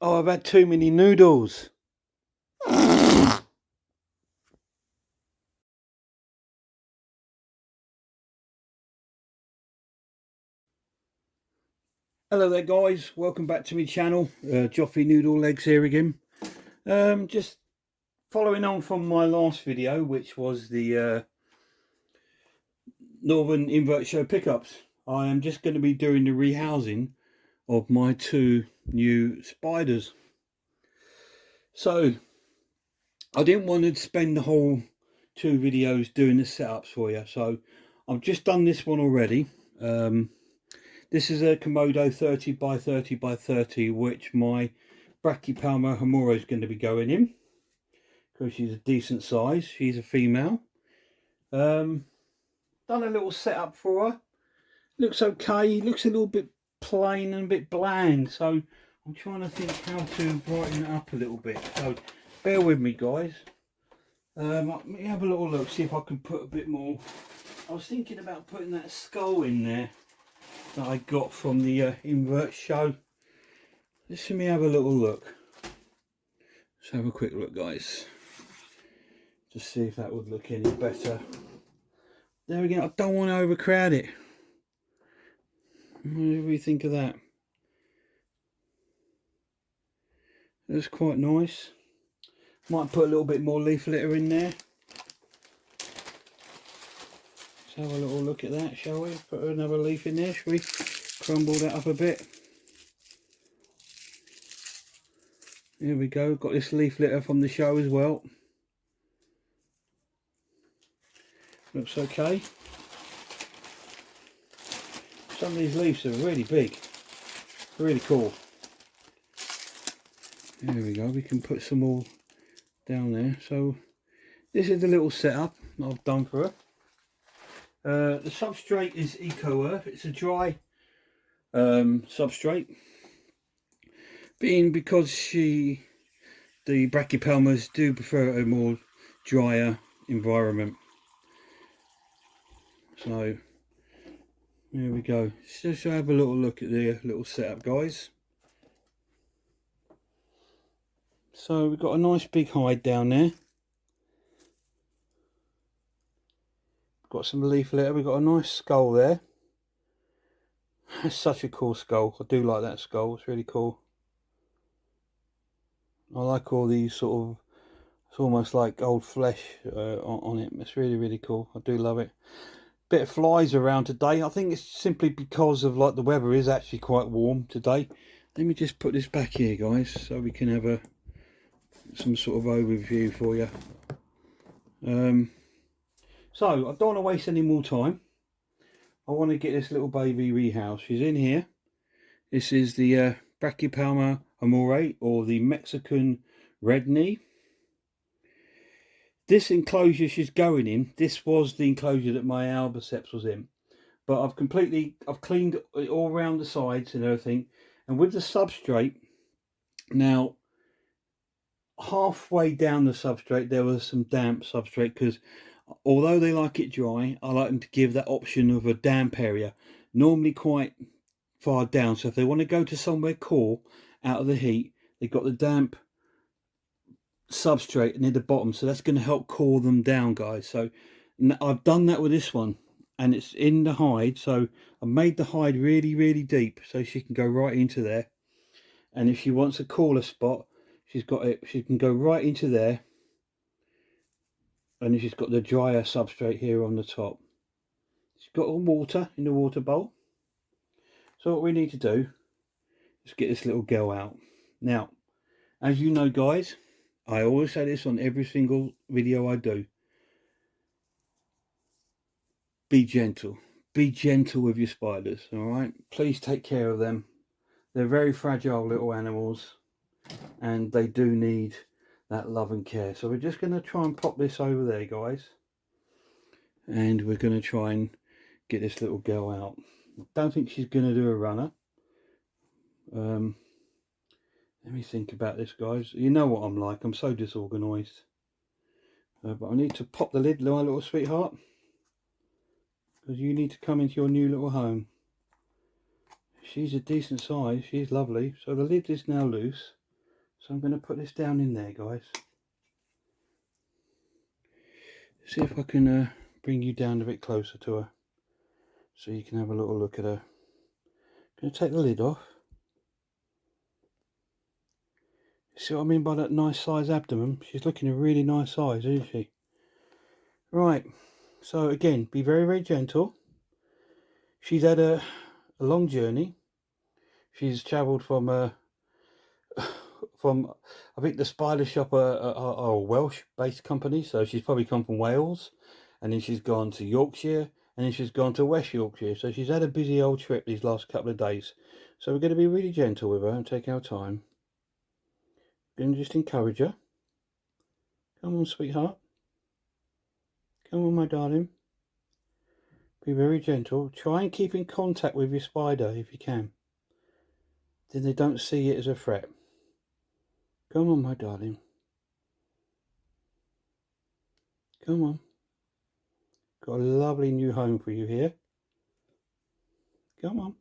Oh, I've had too many noodles. Hello there guys, welcome back to my channel. Joffy Noodle Legs here again. Just following on from my last video, which was the Northern Invert Show pickups. I am just going to be doing the rehousing of my two new spiders. So I didn't want to spend the whole two videos doing the setups for you, so I've just done this one already. This is a Komodo 30 by 30 by 30, which my Brachypelma Hamura is going to be going in, because she's a decent size. She's a female. Done a little setup for her. Looks okay. Looks a little bit plain and a bit bland, so I'm trying to think how to brighten it up a little bit. So bear with me, guys. Let me have a little look, see if I can put a bit more. I was thinking about putting that skull in there that I got from the invert show. Just let me have a little look. Let's have a quick look, guys. Just see if that would look any better. There again, I don't want to overcrowd it. What do we think of that? That's quite nice. Might put a little bit more leaf litter in there. Let's have a little look at that, shall we? Put another leaf in there, shall we? Crumble that up a bit. Here we go, got this leaf litter from the show as well. Looks okay. Some of these leaves are really big. Really cool. There we go, we can put some more down there. So this is the little setup I've done for her. The substrate is Eco Earth. It's a dry substrate. Because the Brachypelmas do prefer a more drier environment. So there we go. Just have a little look at the little setup, guys. So we've got a nice big hide down there. Got some leaf litter. We've got a nice skull there. That's such a cool skull. I do like that skull. It's really cool. I like all these sort of, it's almost like old flesh on it. It's really, really cool. I do love it. Bit of flies around today. I think it's simply because of like the weather is actually quite warm today. Let me just put this back here, guys, so we can have some sort of overview for you. So I don't want to waste any more time. I want to get this little baby rehoused. She's in here. This is the Brachypelma Amore, or the Mexican red knee. This enclosure she's going in, this was the enclosure that my Albiceps was in. But I've cleaned it all around the sides and everything. And with the substrate, now halfway down the substrate there was some damp substrate, because although they like it dry, I like them to give that option of a damp area, normally quite far down. So if they want to go to somewhere cool out of the heat, they've got the damp substrate near the bottom, so that's going to help cool them down, guys. So I've done that with this one, and it's in the hide. So I made the hide really, really deep so she can go right into there. And if she wants a cooler spot, she's got it, she can go right into there. And she's got the drier substrate here on the top. She's got all water in the water bowl. So what we need to do is get this little girl out. Now, as you know, guys, I always say this on every single video I do. Be gentle. Be gentle with your spiders, alright? Please take care of them. They're very fragile little animals, and they do need that love and care. So we're just going to try and pop this over there, guys. And we're going to try and get this little girl out. Don't think she's going to do a runner. Let me think about this, guys. You know what I'm like. I'm so disorganised. But I need to pop the lid, my little sweetheart, because you need to come into your new little home. She's a decent size. She's lovely. So the lid is now loose. So I'm going to put this down in there, guys. See if I can bring you down a bit closer to her, so you can have a little look at her. Going to take the lid off. See what I mean by that nice size abdomen? She's looking a really nice size, isn't she? Right, so again, be very, very gentle. She's had a long journey. She's travelled from I think the spider shop are a Welsh-based company, so she's probably come from Wales, and then she's gone to Yorkshire, and then she's gone to West Yorkshire. So she's had a busy old trip these last couple of days. So we're going to be really gentle with her and take our time. We're going to just encourage her. Come on, sweetheart. Come on, my darling. Be very gentle. Try and keep in contact with your spider if you can. Then they don't see it as a threat. Come on, my darling. Come on. Got a lovely new home for you here. Come on.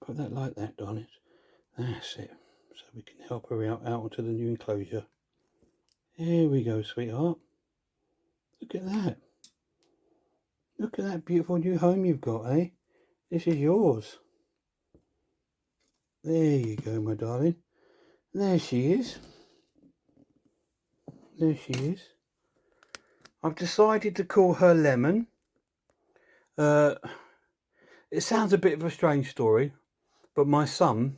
Put that like that, darling. That's it. So we can help her out onto the new enclosure. There we go, sweetheart. Look at that. Look at that beautiful new home you've got, eh? This is yours. There you go, my darling. There she is. There she is. I've decided to call her Lemon. It sounds a bit of a strange story, but my son,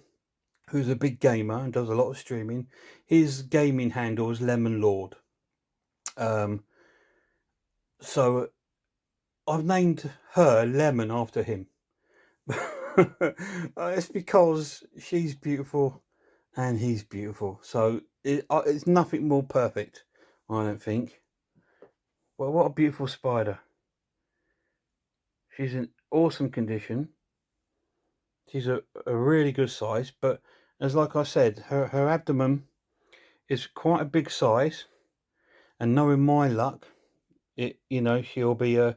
who's a big gamer and does a lot of streaming, his gaming handle is Lemon Lord. So I've named her Lemon after him. It's because she's beautiful and he's beautiful. So it's nothing more perfect, I don't think. Well, what a beautiful spider. She's in awesome condition. She's a really good size, but as like I said, her abdomen is quite a big size, and knowing my luck, she'll be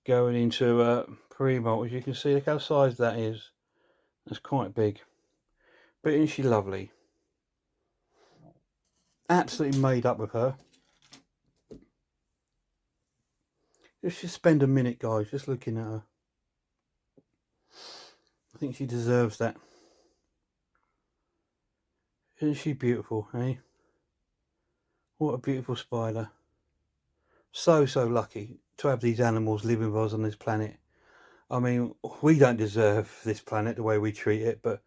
going into pre-molt. As you can see, look how size that is. That's quite big. But isn't she lovely? Absolutely made up with her. Just spend a minute, guys, just looking at her. I think she deserves that. Isn't she beautiful, eh? What a beautiful spider. So lucky to have these animals living with us on this planet. I mean, we don't deserve this planet the way we treat it, but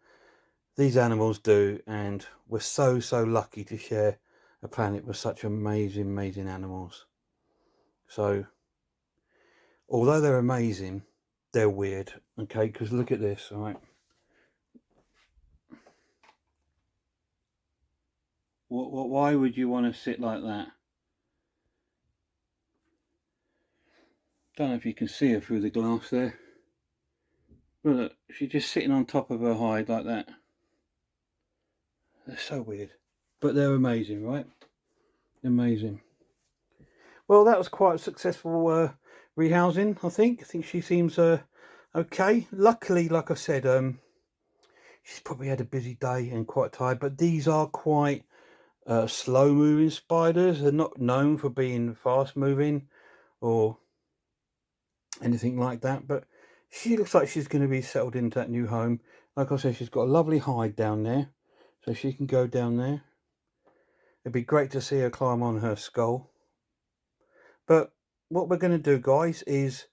these animals do, and we're so lucky to share a planet with such amazing animals. So, although they're amazing, they're weird, okay? Because look at this, all right? Why would you want to sit like that? Don't know if you can see her through the glass there. But look, she's just sitting on top of her hide like that. They're so weird. But they're amazing, right? Amazing. Well, that was quite a successful rehousing, I think. I think she seems okay. Luckily, like I said, she's probably had a busy day and quite tired. But these are quite slow-moving spiders. They're not known for being fast-moving or anything like that. But she looks like she's going to be settled into that new home. Like I said, she's got a lovely hide down there, so she can go down there. It'd be great to see her climb on her skull. But what we're going to do, guys, is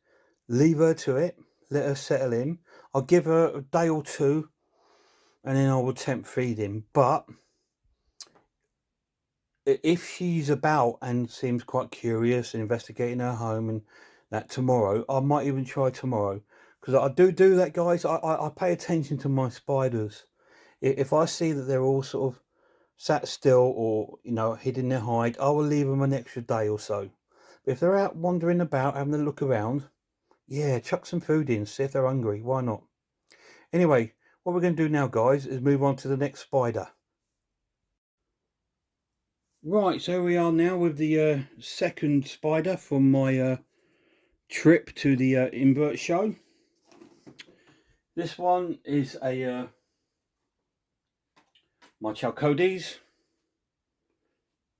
leave her to it. Let her settle in. I'll give her a day or two, and then I will temp feed him. But if she's about and seems quite curious and investigating her home and that tomorrow, I might even try tomorrow. Because I do that, guys. I pay attention to my spiders. If I see that they're all sort of sat still or, hidden their hide, I will leave them an extra day or so. But if they're out wandering about, having a look around, yeah, chuck some food in, see if they're hungry. Why not? Anyway, what we're going to do now, guys, is move on to the next spider. Right, so we are now with the second spider from my trip to the invert show. This one is a my Chalcodes,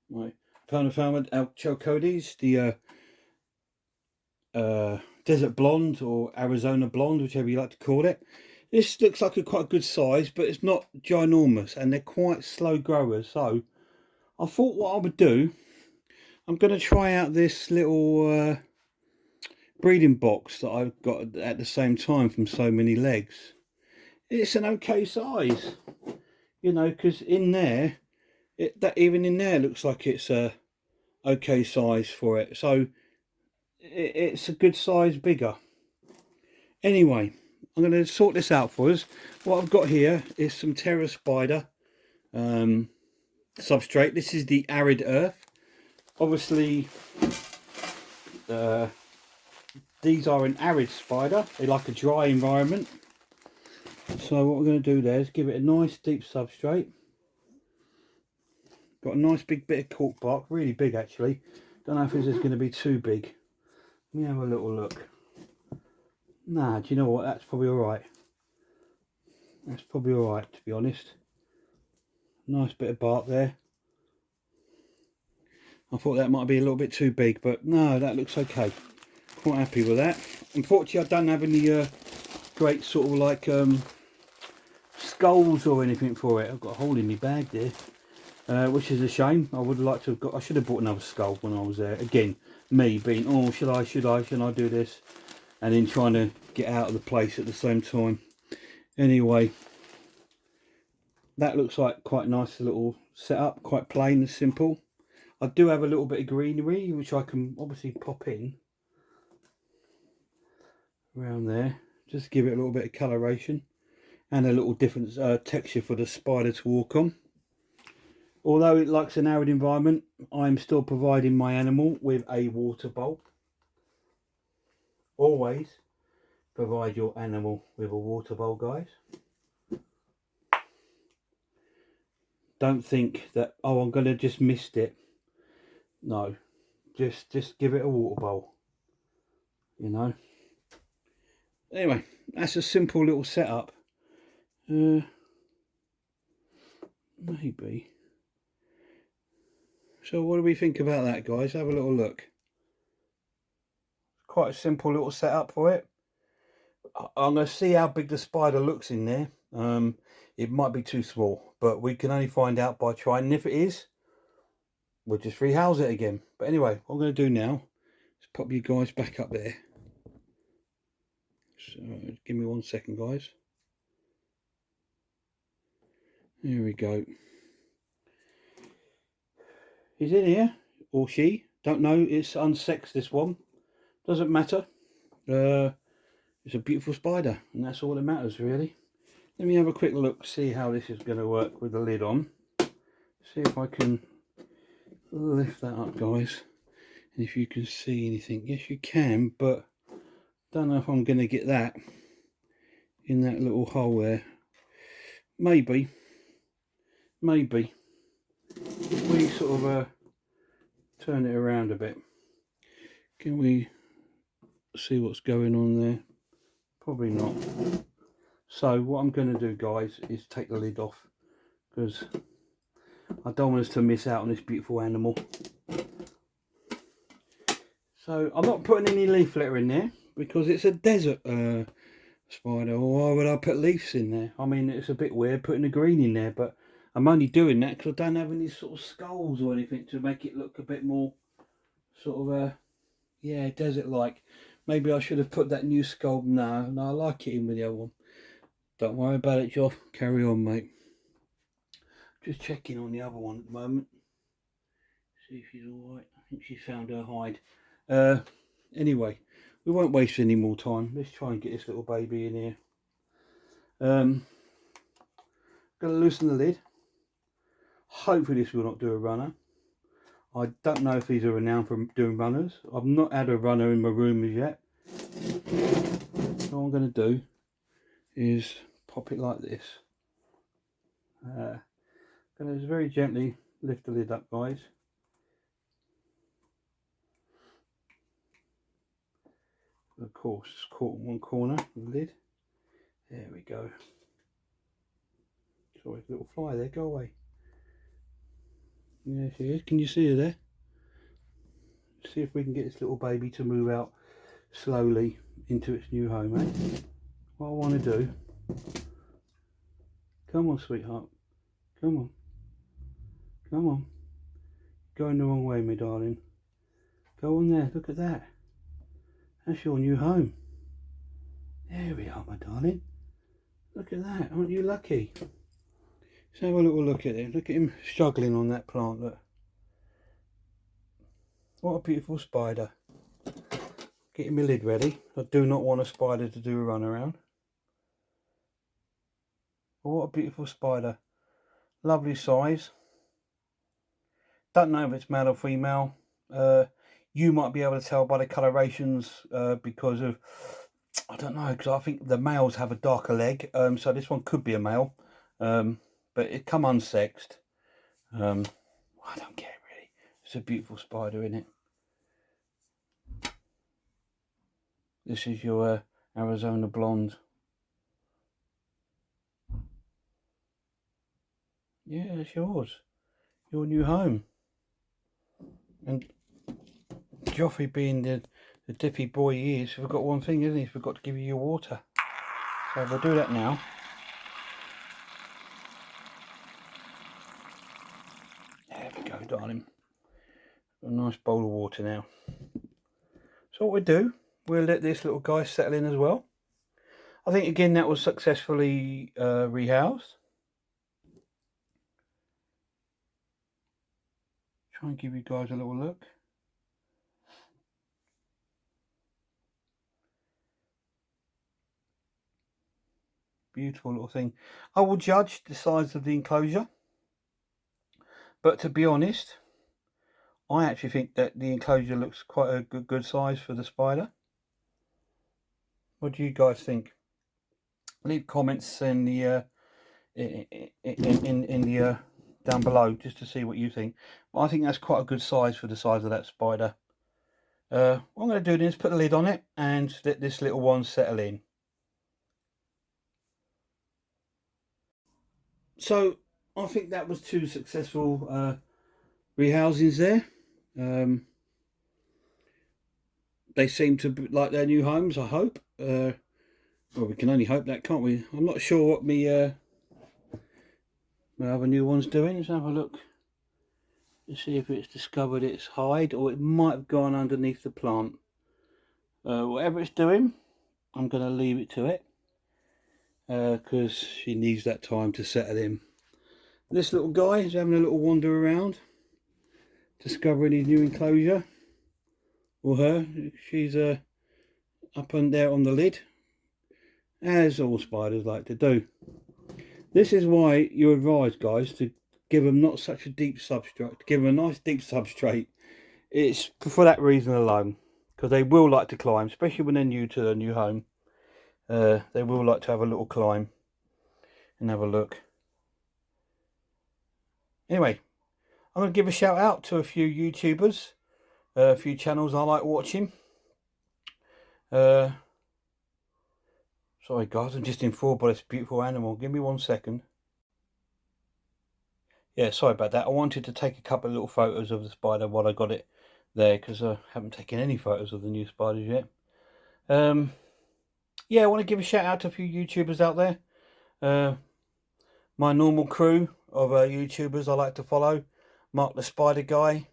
my Permafarmed Chalcodes, the Desert Blonde or Arizona Blonde, whichever you like to call it. This looks like a quite good size, but it's not ginormous, and they're quite slow growers. So I thought what I would do, I'm going to try out this little breeding box that I've got at the same time from So Many Legs. It's an okay size, you know, because in there, even in there looks like it's a okay size for it. So it's a good size bigger. Anyway, I'm going to sort this out for us. What I've got here is some Terra Spider substrate. This is the Arid Earth. Obviously, these are an arid spider. They like a dry environment. So what we're going to do there is give it a nice deep substrate. Got a nice big bit of cork bark, really big actually. Don't know if this is going to be too big. Let me have a little look. Nah, do you know what? That's probably alright. That's probably alright, to be honest. Nice bit of bark there. I thought that might be a little bit too big, but no, that looks okay. Quite happy with that. Unfortunately, I don't have any great sort of like skulls or anything for it. I've got a hole in my bag there, which is a shame. I would like to have got. I should have bought another skull when I was there. Again, me being, oh, should I do this, and then trying to get out of the place at the same time. Anyway, that looks like quite a nice little setup, quite plain and simple. I do have a little bit of greenery which I can obviously pop in around there, just to give it a little bit of coloration and a little different texture for the spider to walk on. Although it likes an arid environment, I'm still providing my animal with a water bowl. Always provide your animal with a water bowl, guys. Don't think that, oh, I'm going to just missed it. No, just give it a water bowl, you know. Anyway, that's a simple little setup. Maybe. So what do we think about that, guys? Have a little look. Quite a simple little setup for it. I'm going to see how big the spider looks in there. It might be too small, but we can only find out by trying. And if it is, we'll just rehouse it again. But anyway, what I'm going to do now is pop you guys back up there. So give me 1 second, guys. There we go. He's in here, or she. Don't know. It's unsexed, this one. Doesn't matter. It's a beautiful spider, and that's all that matters, really. Let me have a quick look, see how this is going to work with the lid on. See if I can lift that up, guys. And if you can see anything. Yes, you can, but don't know if I'm going to get that in that little hole there. Maybe. If we sort of turn it around a bit, can we see what's going on there? Probably not. So what I'm going to do, guys, is take the lid off, because I don't want us to miss out on this beautiful animal. So I'm not putting any leaf litter in there because it's a desert spider. Or why would I put leaves in there? I mean, it's a bit weird putting the green in there, but I'm only doing that because I don't have any sort of skulls or anything to make it look a bit more sort of yeah, desert-like. Maybe I should have put that new skull. No, I like it in with the other one. Don't worry about it, Joff. Carry on, mate. Just checking on the other one at the moment. See if she's alright. I think she's found her hide. Anyway, we won't waste any more time. Let's try and get this little baby in here. Gonna loosen the lid. Hopefully this will not do a runner. I don't know if these are renowned for doing runners. I've not had a runner in my room as yet. So what I'm going to do is pop it like this. Going to just very gently lift the lid up, guys. Of course, it's caught in one corner of the lid. There we go. Sorry, little fly there, go away. Yeah, she is. Can you see her there? See if we can get this little baby to move out slowly into its new home, eh? What I want to do, come on sweetheart, come on, come on, going the wrong way my darling, go on there, look at that, that's your new home. There we are my darling, look at that, aren't you lucky? Let's have a little look at it, look at him struggling on that plant, look. What a beautiful spider. Getting my lid ready, I do not want a spider to do a run around. Oh, what a beautiful spider, lovely size. Don't know if it's male or female. You might be able to tell by the colorations because of, I don't know, because I think the males have a darker leg. So this one could be a male, but it come unsexed. I don't care really. It's a beautiful spider, isn't it? This is your Arizona blonde. Yeah, it's yours. Your new home. And Joffrey, being the dippy boy he is, forgot one thing, isn't he? He forgot to give you your water. So we'll do that now. There we go, darling. A nice bowl of water now. So what we do, we'll let this little guy settle in as well. I think again that was successfully rehoused. Try and give you guys a little look. Beautiful little thing. I will judge the size of the enclosure, but to be honest, I actually think that the enclosure looks quite a good size for the spider. What do you guys think? Leave comments in the down below just to see what you think. But I think that's quite a good size for the size of that spider. What I'm going to do is put the lid on it and let this little one settle in. So I think that was 2 successful rehousings there. They seem to like their new homes, I hope. Well, we can only hope that, can't we? I'm not sure what my other new one's doing. Let's have a look to see if it's discovered its hide, or it might have gone underneath the plant. Whatever it's doing, I'm going to leave it to it because she needs that time to settle in. This little guy is having a little wander around, discovering his new enclosure. Or her, she's up and there on the lid, as all spiders like to do. This is why you're advised, guys, to give them not such a deep substrate, give them a nice deep substrate. It's for that reason alone, because they will like to climb, especially when they're new to their new home. They will like to have a little climb and have a look. Anyway, I'm going to give a shout out to a few YouTubers, a few channels I like watching. Sorry guys, I'm just enthralled by this beautiful animal. Give me 1 second. Yeah, sorry about that. I wanted to take a couple of little photos of the spider while I got it there, because I haven't taken any photos of the new spiders yet. Yeah, I want to give a shout out to a few YouTubers out there. My normal crew of YouTubers I like to follow: Mark the Spider Guy,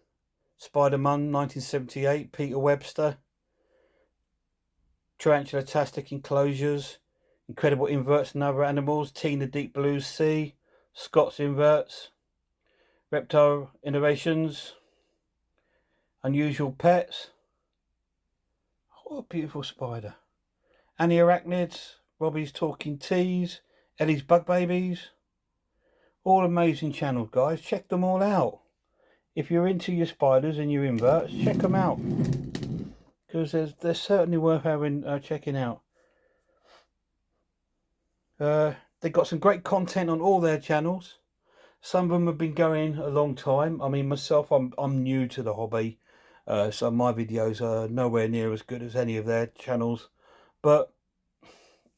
Spider-Man 1978, Peter Webster, Tarantula-tastic Enclosures, Incredible Inverts and Other Animals, Tina Deep Blue Sea, Scott's Inverts, Reptile Innovations, Unusual Pets. What a beautiful spider. Annie Arachnids, Robbie's Talking Teas, Ellie's Bug Babies. All amazing channels, guys. Check them all out. If you're into your spiders and your inverts, check them out, because they're certainly worth having checking out. They've got some great content on all their channels. Some of them have been going a long time. I mean, myself, I'm new to the hobby, so my videos are nowhere near as good as any of their channels. But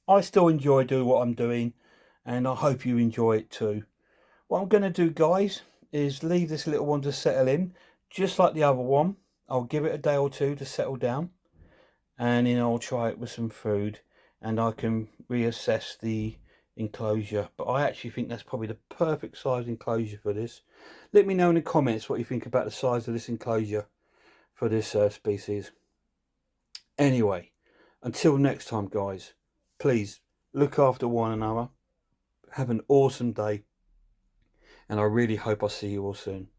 I still enjoy doing what I'm doing, and I hope you enjoy it too. What I'm going to do, guys, is leave this little one to settle in, just like the other one. I'll give it a day or two to settle down, and then I'll try it with some food, and I can reassess the enclosure. But I actually think that's probably the perfect size enclosure for this. Let me know in the comments what you think about the size of this enclosure for this species. Anyway, until next time, guys, please look after one another. Have an awesome day, and I really hope I see you all soon.